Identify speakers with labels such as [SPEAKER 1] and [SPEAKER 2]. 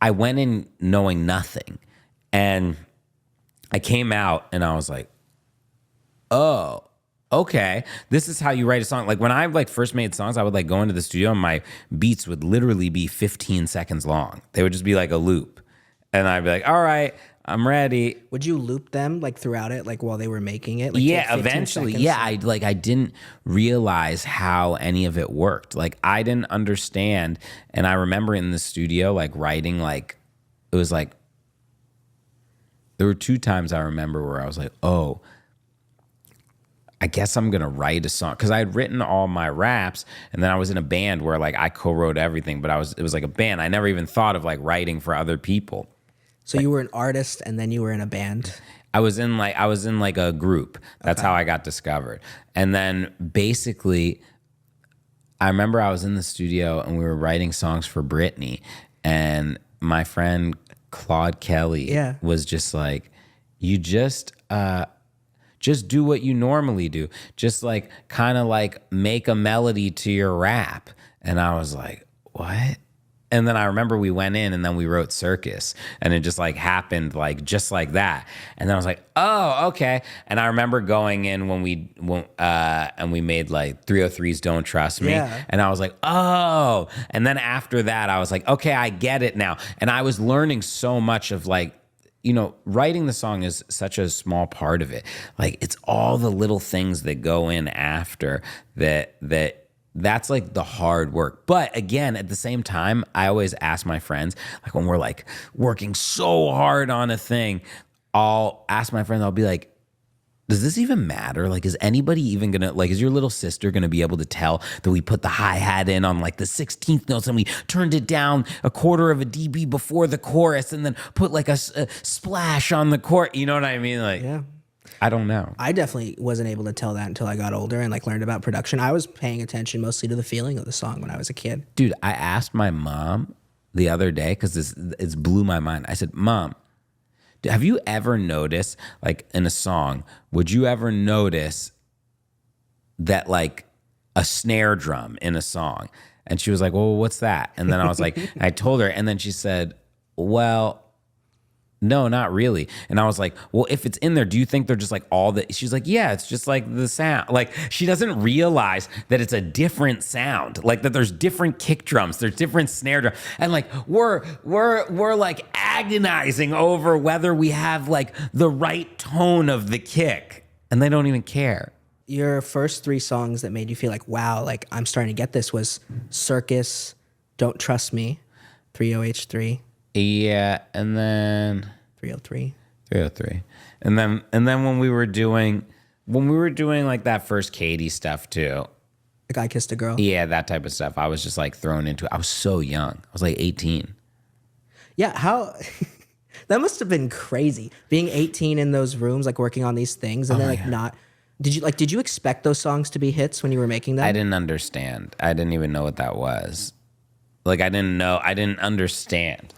[SPEAKER 1] I went in knowing nothing. And I came out and I was like, oh, okay, this is how you write a song. Like when I like first made songs, I would like go into the studio and my beats would literally be 15 seconds long. They would just be like a loop. And I'd be like, all right, I'm ready.
[SPEAKER 2] Would you loop them like throughout it, like while they were making it? Like,
[SPEAKER 1] yeah,
[SPEAKER 2] take 15
[SPEAKER 1] eventually.
[SPEAKER 2] seconds?
[SPEAKER 1] Yeah, I didn't realize how any of it worked. Like I didn't understand. And I remember in the studio, like writing, like it was like, there were 2 times I remember where I was like, oh, I guess I'm going to write a song. Because I had written all my raps, and then I was in a band where like I co-wrote everything, but it was like a band. I never even thought of like writing for other people.
[SPEAKER 2] So you were an artist and then you were in a band?
[SPEAKER 1] I was in like a group. That's how I got discovered. And then basically, I remember I was in the studio and we were writing songs for Britney, and my friend Claude Kelly was just like, you just do what you normally do. Just like kind of like make a melody to your rap. And I was like, what? And then I remember we went in and then we wrote Circus, and it just like happened like just like that. And then I was like, oh, okay. And I remember going in when and we made like 303's Don't Trust Me.
[SPEAKER 2] Yeah.
[SPEAKER 1] And I was like, oh. And then after that, I was like, okay, I get it now. And I was learning so much of like, you know, writing the song is such a small part of it. Like it's all the little things that go in after that's like the hard work. But again, at the same time, I always ask my friends, like when we're like working so hard on a thing, I'll ask my friends, I'll be like, does this even matter? Like, is anybody even gonna, like, is your little sister gonna be able to tell that we put the hi-hat in on like the 16th notes and we turned it down a quarter of a dB before the chorus and then put like a splash on the chorus? You know what I mean? Like,
[SPEAKER 2] Yeah.
[SPEAKER 1] I don't know.
[SPEAKER 2] I definitely wasn't able to tell that until I got older and like learned about production. I was paying attention mostly to the feeling of the song when I was a kid.
[SPEAKER 1] Dude, I asked my mom the other day, because it's blew my mind. I said, Mom, have you ever noticed, like in a song, would you ever notice that like a snare drum in a song? And she was like, well, what's that? And then I was like, I told her, and then she said, well, no, not really. And I was like, well, if it's in there, do you think they're just like all the, she's like, yeah, it's just like the sound. Like she doesn't realize that it's a different sound, like that there's different kick drums, there's different snare drum. And like, we're like agonizing over whether we have like the right tone of the kick, and they don't even care.
[SPEAKER 2] Your first 3 songs that made you feel like, wow, like I'm starting to get this was Circus, Don't Trust Me, 30H3.
[SPEAKER 1] Yeah, and then
[SPEAKER 2] 303.
[SPEAKER 1] And then when we were doing like that first Katie stuff too.
[SPEAKER 2] Like I Kissed a Girl.
[SPEAKER 1] Yeah, that type of stuff. I was just like thrown into it. I was so young. I was like 18.
[SPEAKER 2] Yeah, how that must have been crazy. Being 18 in those rooms, like working on these things, and then like not. Did you expect those songs to be hits when you were making them?
[SPEAKER 1] I didn't understand. I didn't even know what that was. Like I didn't understand.